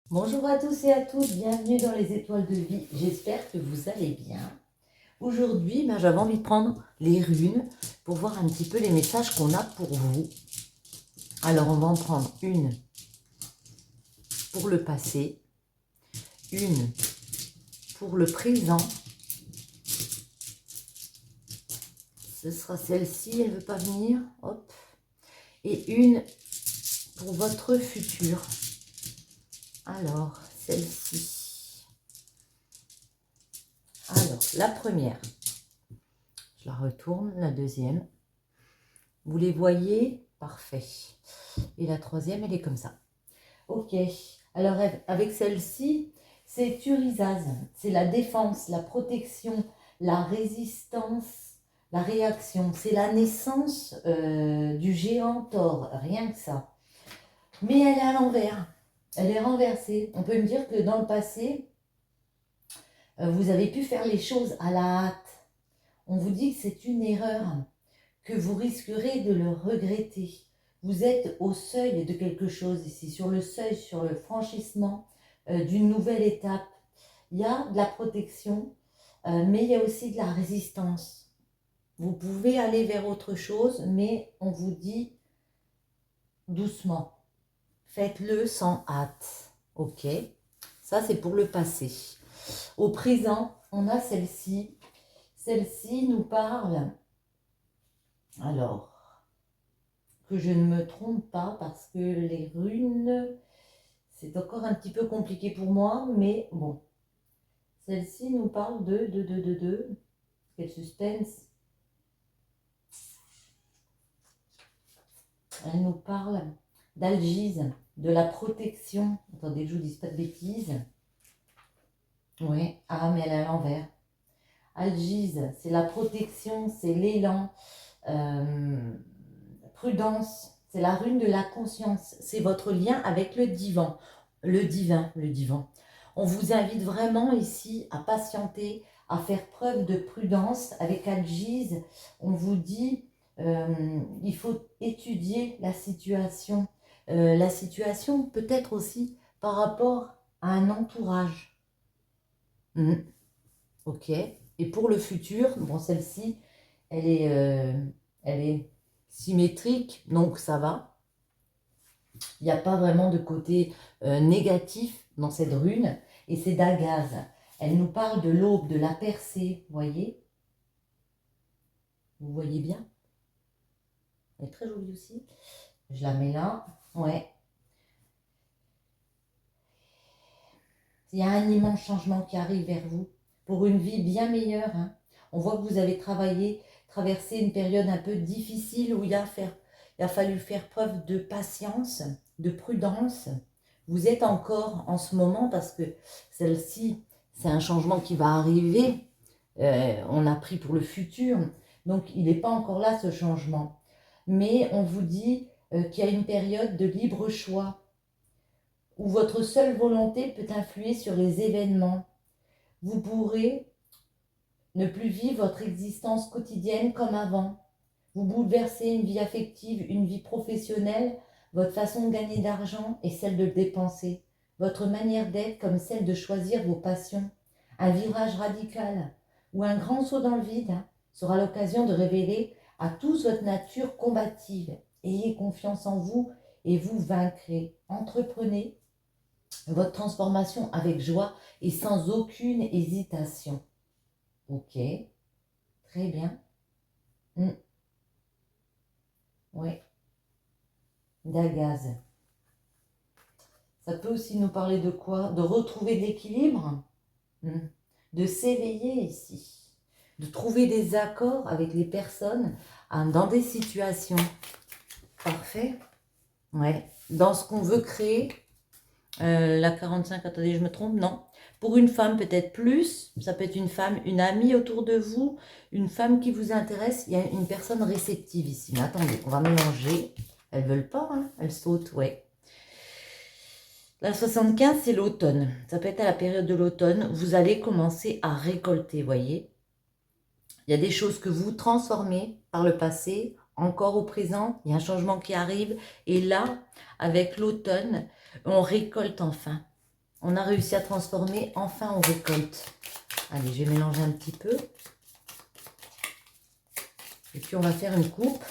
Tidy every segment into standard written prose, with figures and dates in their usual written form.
Bonjour à tous et à toutes, bienvenue dans les étoiles de vie, j'espère que vous allez bien. Aujourd'hui, j'avais envie de prendre les runes pour voir un petit peu les messages qu'on a pour vous. Alors, on va en prendre une pour le passé, une pour le présent. Ce sera celle-ci, elle ne veut pas venir, hop. Et une pour votre futur. Alors, celle-ci. Alors, la première. Je la retourne, la deuxième. Vous les voyez? Parfait. Et la troisième, elle est comme ça. Ok. Alors, avec celle-ci, c'est Turisaz. C'est la défense, la protection, la résistance, la réaction. C'est la naissance du géant Thor. Rien que ça. Mais elle est à l'envers. Elle est renversée. On peut me dire que dans le passé, vous avez pu faire les choses à la hâte. On vous dit que c'est une erreur, que vous risquerez de le regretter. Vous êtes au seuil de quelque chose ici, sur le seuil, sur le franchissement d'une nouvelle étape. Il y a de la protection, mais il y a aussi de la résistance. Vous pouvez aller vers autre chose, mais on vous dit doucement. Faites-le sans hâte. Ok? Ça, c'est pour le passé. Au présent, on a celle-ci. Celle-ci nous parle... Alors, que je ne me trompe pas parce que les runes, c'est encore un petit peu compliqué pour moi, mais bon. Celle-ci nous parle de. Quel suspense. Elle nous parle d'algise, de la protection. Attendez que je vous dise pas de bêtises. Oui, ah mais elle est à l'envers. Algise, c'est la protection, c'est l'élan. Prudence, c'est la rune de la conscience. C'est votre lien avec le divin. Le divin. On vous invite vraiment ici à patienter, à faire preuve de prudence. Avec Algise, on vous dit il faut étudier la situation. La situation peut-être aussi par rapport à un entourage. Ok. Et pour le futur, bon, celle-ci, elle est symétrique, donc ça va. Il n'y a pas vraiment de côté négatif dans cette rune. Et c'est d'Agaz. Elle nous parle de l'aube, de la percée, voyez? Vous voyez bien? Elle est très jolie aussi. Je la mets là. Ouais. Il y a un immense changement qui arrive vers vous pour une vie bien meilleure. Hein. On voit que vous avez traversé une période un peu difficile où il a fallu faire preuve de patience, de prudence. Vous êtes encore en ce moment, parce que celle-ci, c'est un changement qui va arriver. On a pris pour le futur. Donc, il n'est pas encore là, ce changement. Mais on vous dit qu'il y a une période de libre choix où votre seule volonté peut influer sur les événements. Vous pourrez ne plus vivre votre existence quotidienne comme avant. Vous bouleversez une vie affective, une vie professionnelle, votre façon de gagner d'argent et celle de le dépenser, votre manière d'être comme celle de choisir vos passions. Un virage radical ou un grand saut dans le vide sera l'occasion de révéler à tous votre nature combative. Ayez confiance en vous et vous vaincrez. Entreprenez votre transformation avec joie et sans aucune hésitation. Ok, très bien. Oui, d'Agaz. Ça peut aussi nous parler de quoi? De retrouver de l'équilibre, de s'éveiller ici, de trouver des accords avec les personnes dans des situations. Parfait. Ouais. Dans ce qu'on veut créer. La 45, attendez, je me trompe, non. Pour une femme, peut-être plus. Ça peut être une femme, une amie autour de vous, une femme qui vous intéresse. Il y a une personne réceptive ici. Mais attendez, on va mélanger. Elles ne veulent pas, hein. Elles sautent, ouais. La 75, c'est l'automne. Ça peut être à la période de l'automne. Vous allez commencer à récolter, voyez. Il y a des choses que vous transformez par le passé, encore au présent. Il y a un changement qui arrive. Et là, avec l'automne, on récolte enfin. On a réussi à transformer, enfin on récolte. Allez, je vais mélanger un petit peu. Et puis on va faire une coupe.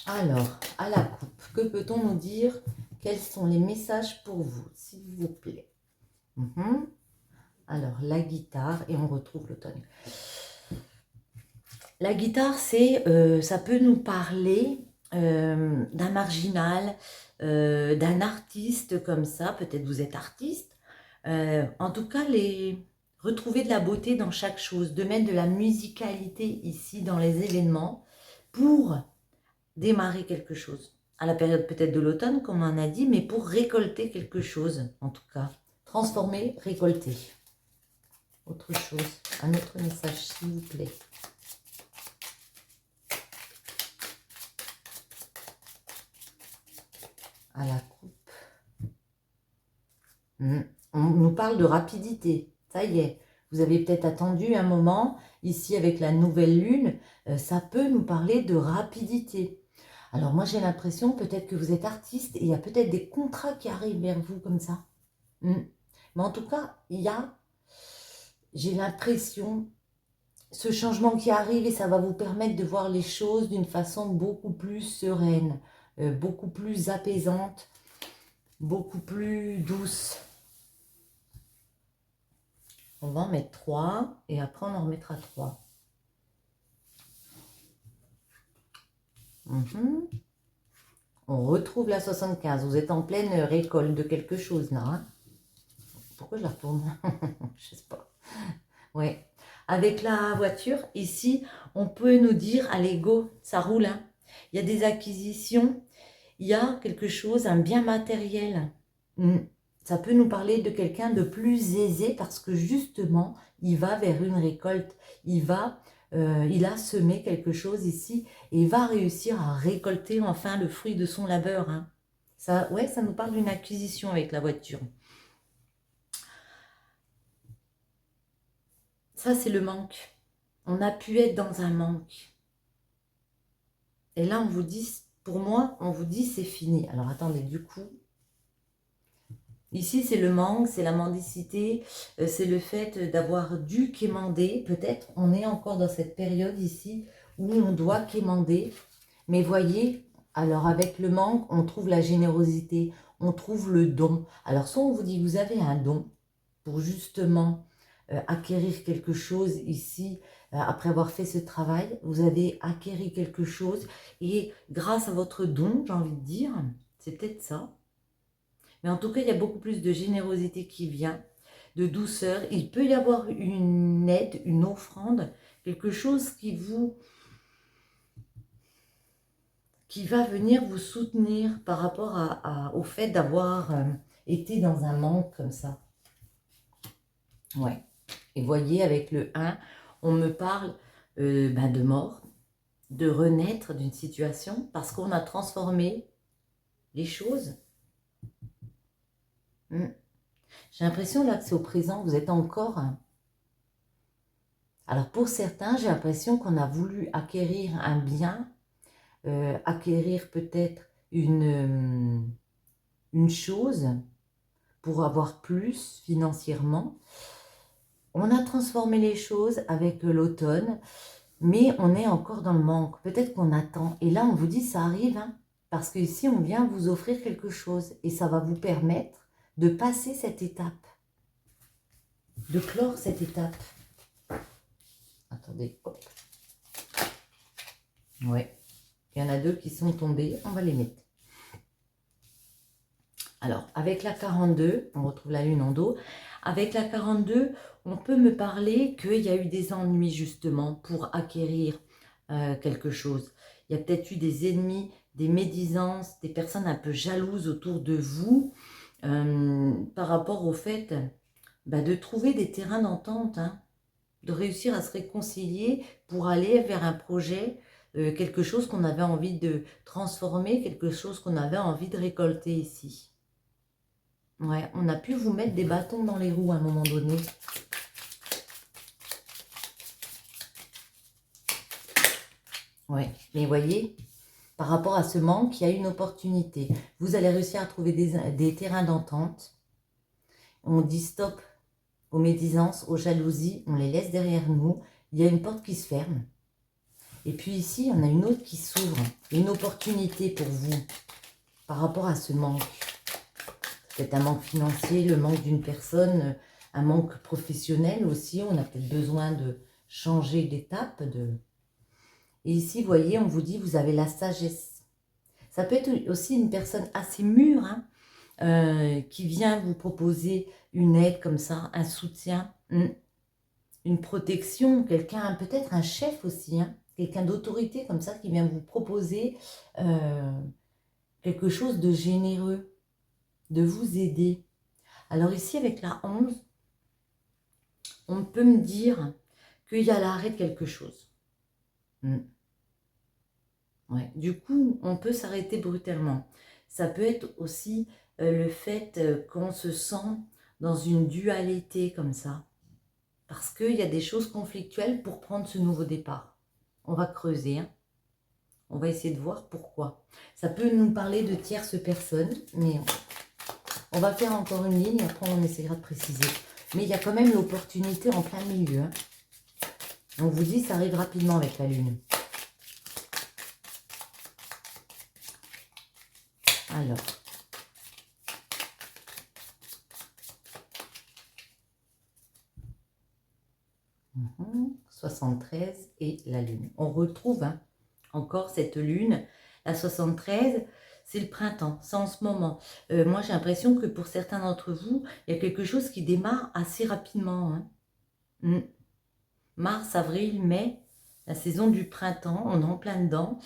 Alors, à la coupe, que peut-on nous dire? Quels sont les messages pour vous, s'il vous plaît? Alors, la guitare, et on retrouve l'automne. La guitare, ça peut nous parler d'un marginal, d'un artiste comme ça. Peut-être vous êtes artiste. En tout cas, retrouver de la beauté dans chaque chose, de mettre de la musicalité ici dans les événements pour démarrer quelque chose. À la période peut-être de l'automne, comme on a dit, mais pour récolter quelque chose, en tout cas. Transformer, récolter. Autre chose, un autre message, s'il vous plaît. À la coupe. On nous parle de rapidité. Ça y est, vous avez peut-être attendu un moment. Ici, avec la nouvelle lune, ça peut nous parler de rapidité. Alors moi, j'ai l'impression peut-être que vous êtes artiste et il y a peut-être des contrats qui arrivent vers vous comme ça. Mais en tout cas, j'ai l'impression, ce changement qui arrive et ça va vous permettre de voir les choses d'une façon beaucoup plus sereine, beaucoup plus apaisante, beaucoup plus douce. On va en mettre 3 et après on en remettra 3. On retrouve la 75. Vous êtes en pleine récolte de quelque chose là. Hein. Pourquoi je la retourne? Je sais pas. Ouais. Avec la voiture, ici, on peut nous dire, allez go, ça roule. Hein. Il y a des acquisitions, il y a quelque chose, un bien matériel. Ça peut nous parler de quelqu'un de plus aisé parce que justement, il va vers une récolte. Il a semé quelque chose ici et il va réussir à récolter enfin le fruit de son labeur. Hein. Ça nous parle d'une acquisition avec la voiture. Ça, c'est le manque. On a pu être dans un manque. Et là, on vous dit, pour moi, on vous dit c'est fini. Alors, attendez, du coup, ici, c'est le manque, c'est la mendicité, c'est le fait d'avoir dû quémander. Peut-être on est encore dans cette période ici où on doit quémander. Mais voyez, alors avec le manque, on trouve la générosité, on trouve le don. Alors, soit on vous dit, vous avez un don pour justement acquérir quelque chose ici, après avoir fait ce travail, vous avez acquéri quelque chose et grâce à votre don, j'ai envie de dire, c'est peut-être ça. Mais en tout cas, il y a beaucoup plus de générosité qui vient, de douceur. Il peut y avoir une aide, une offrande, quelque chose qui va venir vous soutenir par rapport au fait d'avoir été dans un manque comme ça. Ouais. Et voyez, avec le 1, on me parle de mort, de renaître d'une situation parce qu'on a transformé les choses. J'ai l'impression là que c'est au présent, vous êtes encore... Alors pour certains, j'ai l'impression qu'on a voulu acquérir un bien, acquérir peut-être une chose pour avoir plus financièrement. On a transformé les choses avec l'automne, mais on est encore dans le manque. Peut-être qu'on attend. Et là, on vous dit, ça arrive, hein, parce que ici, on vient vous offrir quelque chose. Et ça va vous permettre de passer cette étape, de clore cette étape. Attendez, hop. Ouais, il y en a 2 qui sont tombés. On va les mettre. Alors, avec la 42, on retrouve la lune en dos. Avec la 42, on peut me parler qu'il y a eu des ennuis justement pour acquérir quelque chose. Il y a peut-être eu des ennemis, des médisances, des personnes un peu jalouses autour de vous par rapport au fait de trouver des terrains d'entente, hein, de réussir à se réconcilier pour aller vers un projet, quelque chose qu'on avait envie de transformer, quelque chose qu'on avait envie de récolter ici. Ouais, on a pu vous mettre des bâtons dans les roues à un moment donné. Ouais, mais voyez, par rapport à ce manque, il y a une opportunité. Vous allez réussir à trouver des terrains d'entente. On dit stop aux médisances, aux jalousies, on les laisse derrière nous. Il y a une porte qui se ferme. Et puis ici, on a une autre qui s'ouvre. Une opportunité pour vous par rapport à ce manque. Peut-être un manque financier, le manque d'une personne, un manque professionnel aussi. On a peut-être besoin de changer d'étape. Et ici, vous voyez, on vous dit, vous avez la sagesse. Ça peut être aussi une personne assez mûre, hein, qui vient vous proposer une aide comme ça, un soutien, une protection, quelqu'un, peut-être un chef aussi, hein, quelqu'un d'autorité comme ça qui vient vous proposer quelque chose de généreux, de vous aider. Alors ici, avec la 11, on peut me dire qu'il y a l'arrêt de quelque chose. Ouais. Du coup, on peut s'arrêter brutalement. Ça peut être aussi le fait qu'on se sent dans une dualité comme ça. Parce qu'il y a des choses conflictuelles pour prendre ce nouveau départ. On va creuser, hein. On va essayer de voir pourquoi. Ça peut nous parler de tierces personnes, mais on va faire encore une ligne, après on essaiera de préciser. Mais il y a quand même l'opportunité en plein milieu, hein. On vous dit, ça arrive rapidement avec la lune. Alors, -hmm, 73 et la lune. On retrouve, hein, encore cette lune. La 73, c'est le printemps, c'est en ce moment. Moi, j'ai l'impression que pour certains d'entre vous, il y a quelque chose qui démarre assez rapidement, hein. Mars, avril, mai, la saison du printemps, on est en plein dedans.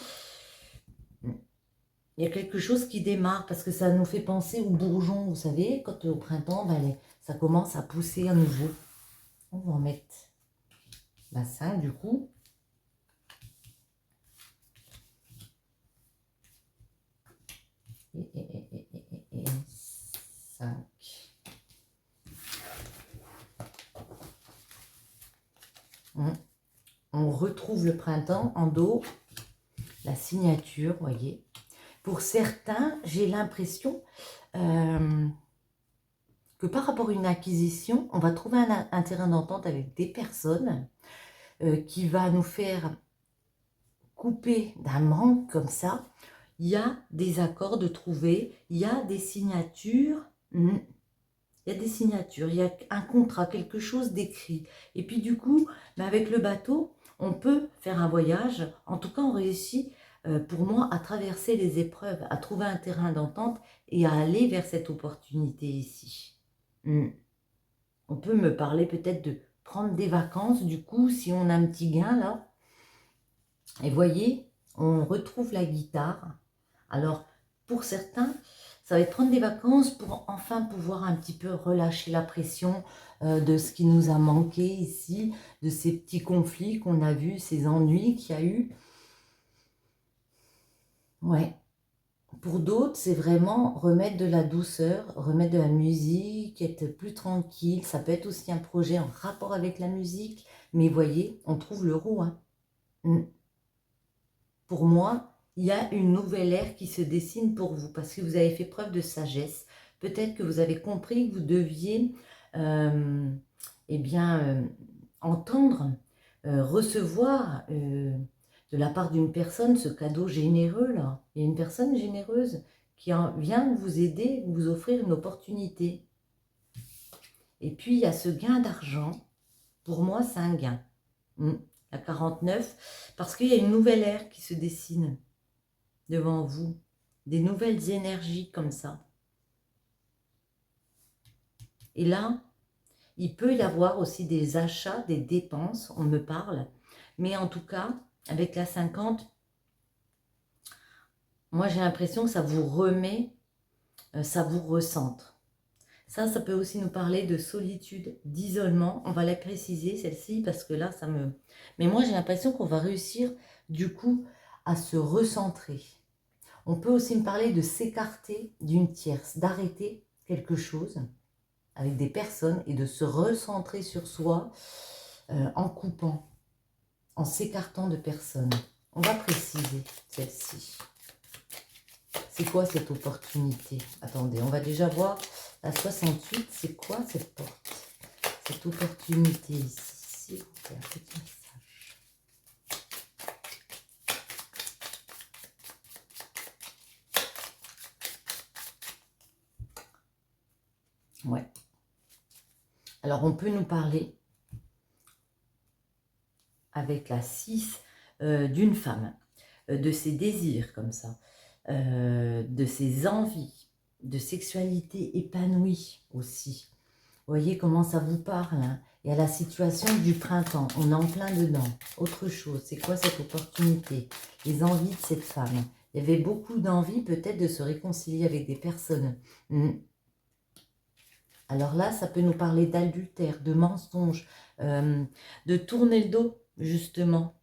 Il y a quelque chose qui démarre parce que ça nous fait penser aux bourgeons, vous savez, quand au printemps, ben, ça commence à pousser à nouveau. On va en mettre la 5 du coup. Et 5. On retrouve le printemps en dos, la signature, vous voyez. Pour certains, j'ai l'impression que par rapport à une acquisition, on va trouver un terrain d'entente avec des personnes qui va nous faire couper d'un manque comme ça. Il y a des accords de trouver, il y a des signatures, il y a des signatures, il y a un contrat, quelque chose d'écrit. Et puis du coup, avec le bateau, on peut faire un voyage. En tout cas, on réussit, pour moi, à traverser les épreuves, à trouver un terrain d'entente et à aller vers cette opportunité ici. On peut me parler peut-être de prendre des vacances, du coup, si on a un petit gain là. Et voyez, on retrouve la guitare. Alors, pour certains, ça va être prendre des vacances pour enfin pouvoir un petit peu relâcher la pression de ce qui nous a manqué ici, de ces petits conflits qu'on a vus, ces ennuis qu'il y a eu. Ouais. Pour d'autres, c'est vraiment remettre de la douceur, remettre de la musique, être plus tranquille. Ça peut être aussi un projet en rapport avec la musique. Mais voyez, on trouve le roux, hein. Pour moi, il y a une nouvelle ère qui se dessine pour vous parce que vous avez fait preuve de sagesse. Peut-être que vous avez compris que vous deviez entendre, recevoir de la part d'une personne ce cadeau généreux là. Il y a une personne généreuse qui vient vous aider, vous offrir une opportunité. Et puis il y a ce gain d'argent. Pour moi, c'est un gain. La 49, parce qu'il y a une nouvelle ère qui se dessine devant vous, des nouvelles énergies comme ça. Et là, il peut y avoir aussi des achats, des dépenses, on me parle, mais en tout cas, avec la 50, moi j'ai l'impression que ça vous remet, ça vous recentre. Ça peut aussi nous parler de solitude, d'isolement. On va la préciser, celle-ci, parce que là, ça me... Mais moi, j'ai l'impression qu'on va réussir, du coup, à se recentrer. On peut aussi me parler de s'écarter d'une tierce, d'arrêter quelque chose avec des personnes et de se recentrer sur soi en coupant, en s'écartant de personnes. On va préciser celle-ci. C'est quoi cette opportunité? Attendez, on va déjà voir la 68. C'est quoi cette porte? Cette opportunité ici. S'il vous plaît, un petit message. Ouais. Alors, on peut nous parler avec la 6 d'une femme, de ses désirs comme ça, de ses envies, de sexualité épanouie aussi. Vous voyez comment ça vous parle, hein? Et à la situation du printemps, on est en plein dedans. Autre chose, c'est quoi cette opportunité? Les envies de cette femme. Il y avait beaucoup d'envie peut-être de se réconcilier avec des personnes. Alors là, ça peut nous parler d'adultère, de mensonge, de tourner le dos, justement.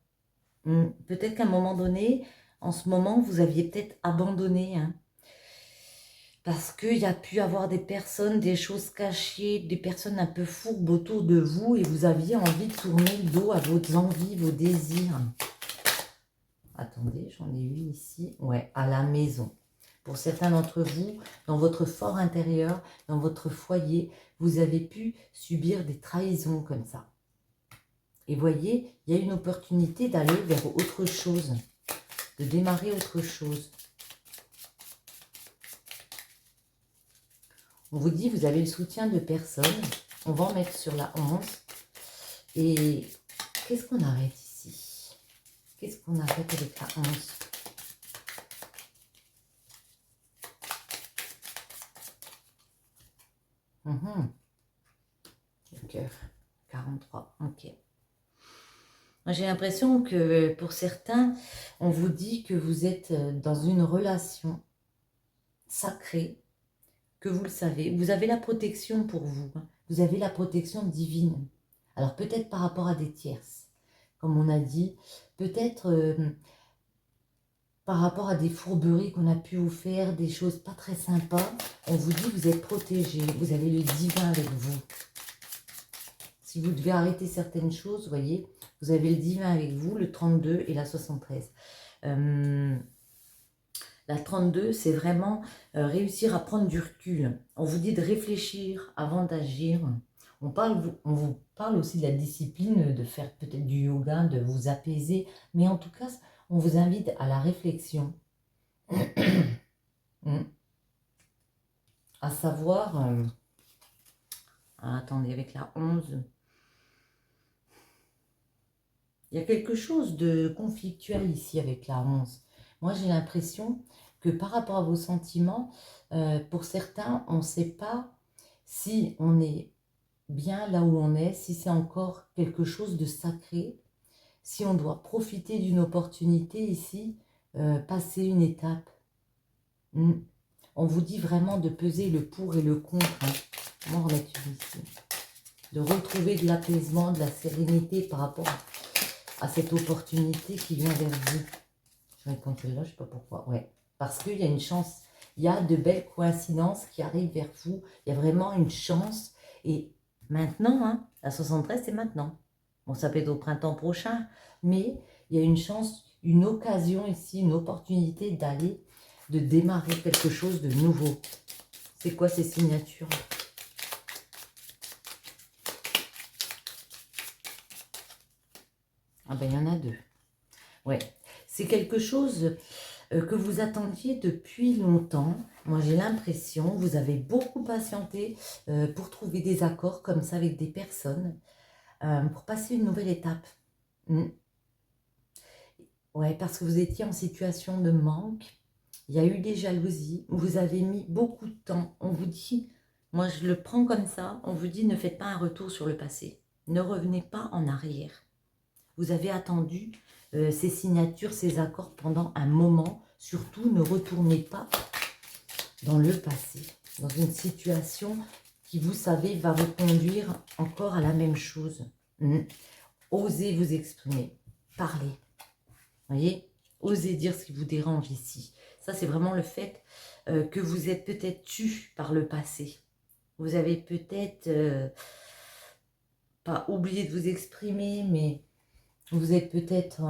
Peut-être qu'à un moment donné, en ce moment, vous aviez peut-être abandonné, hein, parce qu'il y a pu avoir des personnes, des choses cachées, des personnes un peu fourbes autour de vous et vous aviez envie de tourner le dos à vos envies, vos désirs. Attendez, j'en ai eu ici. Ouais, à la maison. Pour certains d'entre vous, dans votre fort intérieur, dans votre foyer, vous avez pu subir des trahisons comme ça. Et voyez, il y a une opportunité d'aller vers autre chose, de démarrer autre chose. On vous dit, vous avez le soutien de personne. On va en mettre sur la 11. Et qu'est-ce qu'on arrête ici? Qu'est-ce qu'on arrête avec la 11? Le cœur. 43. Ok. J'ai l'impression que pour certains, on vous dit que vous êtes dans une relation sacrée, que vous le savez. Vous avez la protection pour vous. Vous avez la protection divine. Alors peut-être par rapport à des tierces, comme on a dit. Peut-être par rapport à des fourberies qu'on a pu vous faire, des choses pas très sympas. On vous dit que vous êtes protégé. Vous avez le divin avec vous. Si vous devez arrêter certaines choses, vous voyez, vous avez le divin avec vous, le 32 et la 73. La 32, c'est vraiment réussir à prendre du recul. On vous dit de réfléchir avant d'agir. On vous parle aussi de la discipline, de faire peut-être du yoga, de vous apaiser. Mais en tout cas, on vous invite à la réflexion. À savoir... attendez, avec la 11... Il y a quelque chose de conflictuel ici avec la 11. Moi, j'ai l'impression que par rapport à vos sentiments, pour certains, on ne sait pas si on est bien là où on est, si c'est encore quelque chose de sacré, si on doit profiter d'une opportunité ici, passer une étape. On vous dit vraiment de peser le pour et le contre. Hein. On va remettre une ici. De retrouver de l'apaisement, de la sérénité par rapport à cette opportunité qui vient vers vous. Je vais prendre celle-là, je ne sais pas pourquoi. Ouais, parce qu'il y a une chance, il y a de belles coïncidences qui arrivent vers vous. Il y a vraiment une chance. Et maintenant, hein, la 73, c'est maintenant. Bon, ça peut être au printemps prochain, mais il y a une chance, une occasion ici, une opportunité d'aller, de démarrer quelque chose de nouveau. C'est quoi ces signatures ? Ah ben, il y en a deux. Ouais, c'est quelque chose que vous attendiez depuis longtemps. Moi, j'ai l'impression, vous avez beaucoup patienté pour trouver des accords comme ça avec des personnes, pour passer une nouvelle étape. Ouais, parce que vous étiez en situation de manque. Il y a eu des jalousies. Vous avez mis beaucoup de temps. On vous dit, moi je le prends comme ça, on vous dit ne faites pas un retour sur le passé. Ne revenez pas en arrière. Vous avez attendu ces signatures, ces accords pendant un moment. Surtout, ne retournez pas dans le passé, dans une situation qui, vous savez, va vous conduire encore à la même chose. Osez vous exprimer, parlez. Voyez, osez dire ce qui vous dérange ici. Ça, c'est vraiment le fait que vous êtes peut-être tu par le passé. Vous avez peut-être pas oublié de vous exprimer, mais Vous êtes peut-être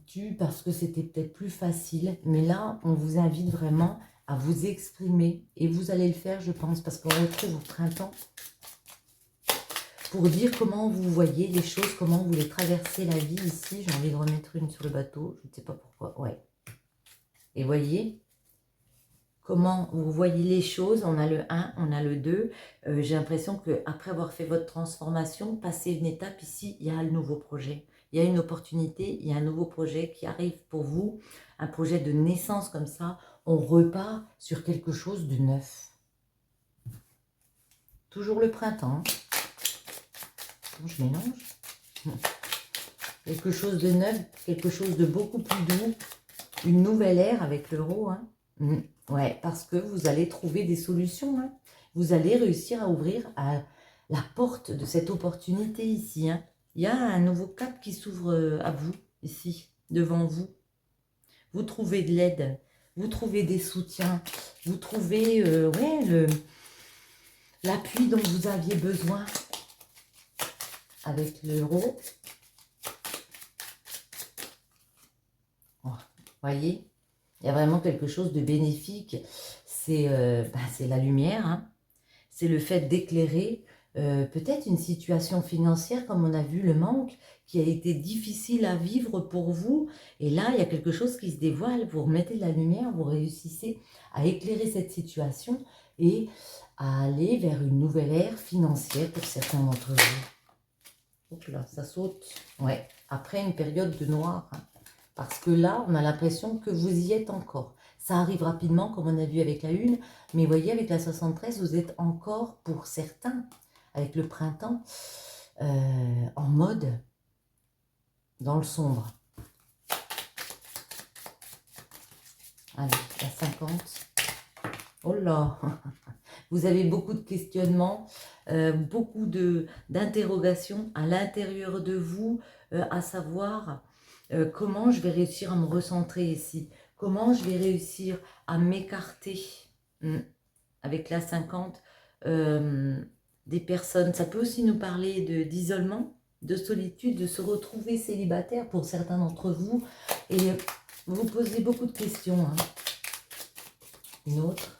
tu parce que c'était peut-être plus facile. Mais là, on vous invite vraiment à vous exprimer. Et vous allez le faire, je pense, parce qu'on retrouve au printemps. Pour dire comment vous voyez les choses, comment vous voulez traverser la vie ici. J'ai envie de remettre une sur le bateau. Je ne sais pas pourquoi. Ouais. Et voyez comment vous voyez les choses. On a le 1, on a le 2. J'ai l'impression qu'après avoir fait votre transformation, passer une étape ici, il y a le nouveau projet. Il y a une opportunité, il y a un nouveau projet qui arrive pour vous. Un projet de naissance comme ça. On repart sur quelque chose de neuf. Toujours le printemps. Je mélange. Quelque chose de neuf, quelque chose de beaucoup plus doux. Une nouvelle ère avec l'euro. Hein. Ouais, parce que vous allez trouver des solutions. Hein. Vous allez réussir à ouvrir la porte de cette opportunité ici. Hein. Il y a un nouveau cap qui s'ouvre à vous, ici, devant vous. Vous trouvez de l'aide, vous trouvez des soutiens, vous trouvez ouais, l'appui dont vous aviez besoin avec l'euro. Voyez, il y a vraiment quelque chose de bénéfique. C'est la lumière, hein. C'est le fait d'éclairer peut-être une situation financière, comme on a vu le manque, qui a été difficile à vivre pour vous. Et là, il y a quelque chose qui se dévoile. Vous remettez de la lumière, vous réussissez à éclairer cette situation et à aller vers une nouvelle ère financière pour certains d'entre vous. Hop là, ça saute. Ouais, après une période de noir. Hein. Parce que là, on a l'impression que vous y êtes encore. Ça arrive rapidement, comme on a vu avec la 1. Mais vous voyez, avec la 73, vous êtes encore, pour certains, avec le printemps, en mode dans le sombre. Allez, la 50. Oh là. Vous avez beaucoup de questionnements, beaucoup d'interrogations à l'intérieur de vous, à savoir comment je vais réussir à me recentrer ici, comment je vais réussir à m'écarter avec la 50 des personnes. Ça peut aussi nous parler d'isolement, de solitude, de se retrouver célibataire pour certains d'entre vous. Et vous posez beaucoup de questions. Hein. Une autre.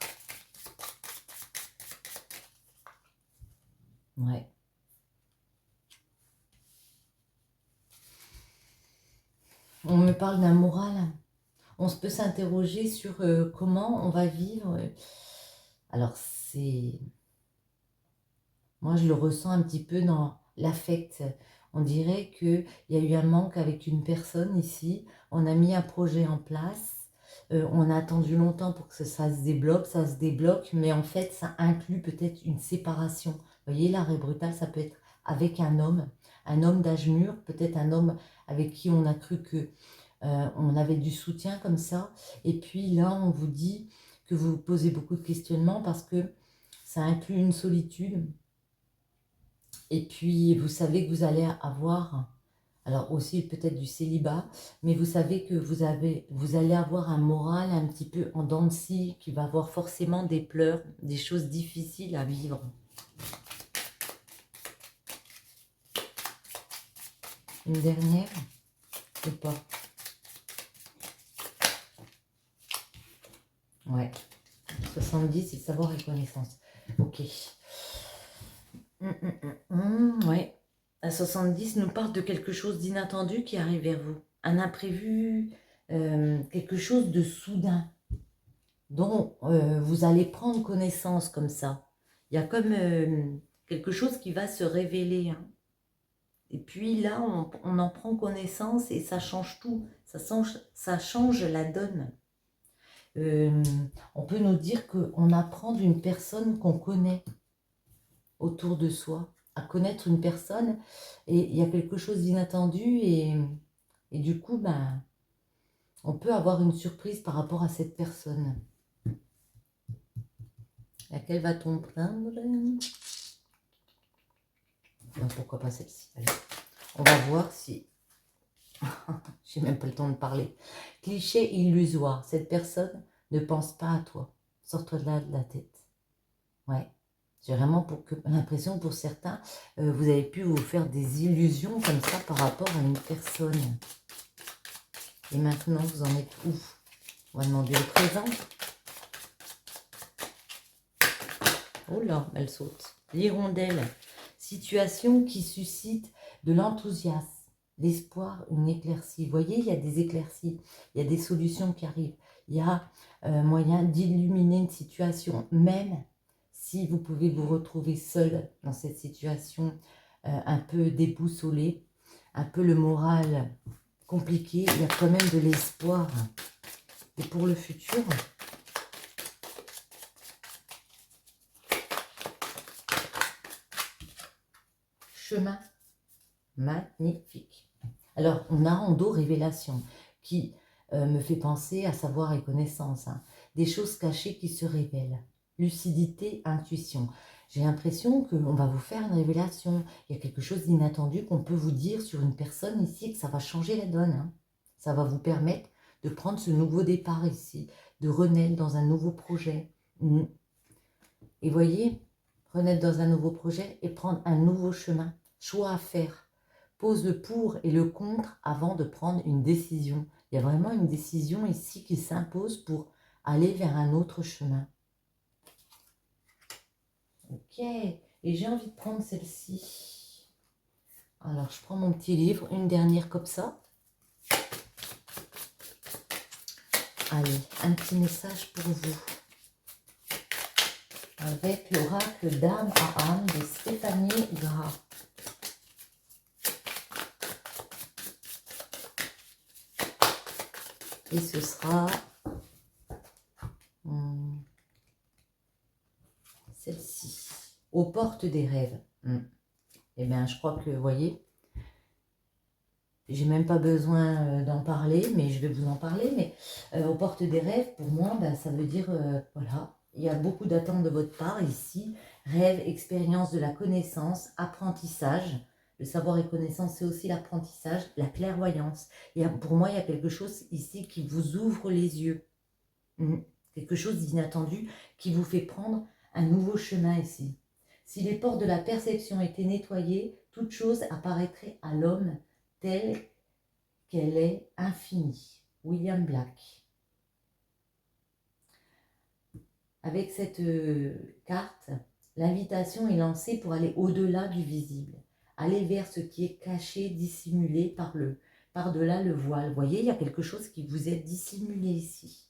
Ouais. On me parle d'un moral. On se peut s'interroger sur comment on va vivre. Alors, c'est... Moi, je le ressens un petit peu dans l'affect. On dirait qu'il y a eu un manque avec une personne ici. On a mis un projet en place. On a attendu longtemps pour que ça se débloque. Mais en fait, ça inclut peut-être une séparation. Vous voyez, l'arrêt brutal, ça peut être avec un homme d'âge mûr, peut-être un homme avec qui on a cru que on avait du soutien comme ça. Et puis là, on vous dit que vous vous posez beaucoup de questionnements parce que ça inclut une solitude. Et puis, vous savez que vous allez avoir, alors aussi peut-être du célibat, mais vous savez que vous allez avoir un moral un petit peu en dents de scie, qui va avoir forcément des pleurs, des choses difficiles à vivre. Une dernière ou pas? Ouais. 70, c'est savoir et connaissance. Ok. Ouais. La 70 nous parle de quelque chose d'inattendu qui arrive vers vous. Un imprévu, quelque chose de soudain, dont vous allez prendre connaissance comme ça. Il y a comme quelque chose qui va se révéler. Hein. Et puis là, on en prend connaissance et ça change tout. Ça change la donne. On peut nous dire qu'on apprend d'une personne qu'on connaît autour de soi, à connaître une personne, et il y a quelque chose d'inattendu, et du coup, ben, on peut avoir une surprise par rapport à cette personne. Laquelle va-t-on prendre? Ben, pourquoi pas celle-ci? On va voir si... J'ai même pas le temps de parler. Cliché illusoire. Cette personne ne pense pas à toi. Sors-toi de là de la tête. Ouais. J'ai vraiment l'impression que pour certains, vous avez pu vous faire des illusions comme ça par rapport à une personne. Et maintenant, vous en êtes où? On va demander au présent. Oh là, elle saute. L'hirondelle. Situation qui suscite de l'enthousiasme, l'espoir, une éclaircie. Vous voyez, il y a des éclaircies, il y a des solutions qui arrivent. Il y a moyen d'illuminer une situation, même si vous pouvez vous retrouver seul dans cette situation un peu déboussolée, un peu le moral compliqué, il y a quand même de l'espoir. Et pour le futur, chemin magnifique. Alors, on a en dos révélation qui me fait penser à savoir et connaissance. Hein. Des choses cachées qui se révèlent. Lucidité, intuition. J'ai l'impression qu'on va vous faire une révélation. Il y a quelque chose d'inattendu qu'on peut vous dire sur une personne ici, que ça va changer la donne. Hein. Ça va vous permettre de prendre ce nouveau départ ici, de renaître dans un nouveau projet. Et voyez, renaître dans un nouveau projet et prendre un nouveau chemin. Choix à faire. Pose le pour et le contre avant de prendre une décision. Il y a vraiment une décision ici qui s'impose pour aller vers un autre chemin. Ok, et j'ai envie de prendre celle-ci. Alors, je prends mon petit livre, une dernière comme ça. Allez, un petit message pour vous. Avec l'oracle d'âme à âme de Stéphanie Gras. Et ce sera celle-ci, aux portes des rêves. Eh bien, je crois que, vous voyez, j'ai même pas besoin d'en parler, mais je vais vous en parler. Mais aux portes des rêves, pour moi, ben, ça veut dire, voilà, il y a beaucoup d'attentes de votre part ici. Rêve, expérience de la connaissance, apprentissage. Le savoir et connaissance, c'est aussi l'apprentissage, la clairvoyance. Pour moi, il y a quelque chose ici qui vous ouvre les yeux. Quelque chose d'inattendu qui vous fait prendre un nouveau chemin ici. Si les portes de la perception étaient nettoyées, toute chose apparaîtrait à l'homme telle qu'elle est infinie. William Black. Avec cette carte, l'invitation est lancée pour aller au-delà du visible, aller vers ce qui est caché, dissimulé par-delà le voile. Vous voyez, il y a quelque chose qui vous est dissimulé ici.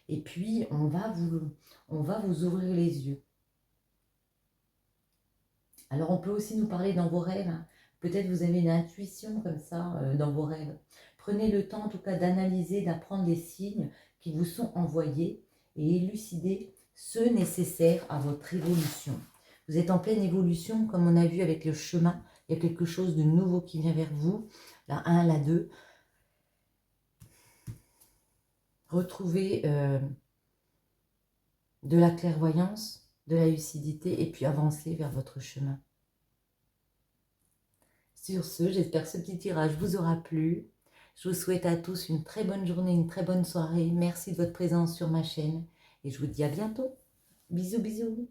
Et puis, on va vous ouvrir les yeux. Alors, on peut aussi nous parler dans vos rêves. Hein. Peut-être vous avez une intuition comme ça dans vos rêves. Prenez le temps, en tout cas, d'analyser, d'apprendre les signes qui vous sont envoyés et élucider ceux nécessaires à votre évolution. Vous êtes en pleine évolution, comme on a vu avec le chemin. Il y a quelque chose de nouveau qui vient vers vous. La 1, la 2. Retrouvez de la clairvoyance, de la lucidité et puis avancer vers votre chemin. Sur ce, j'espère que ce petit tirage vous aura plu. Je vous souhaite à tous une très bonne journée, une très bonne soirée. Merci de votre présence sur ma chaîne et je vous dis à bientôt. Bisous, bisous.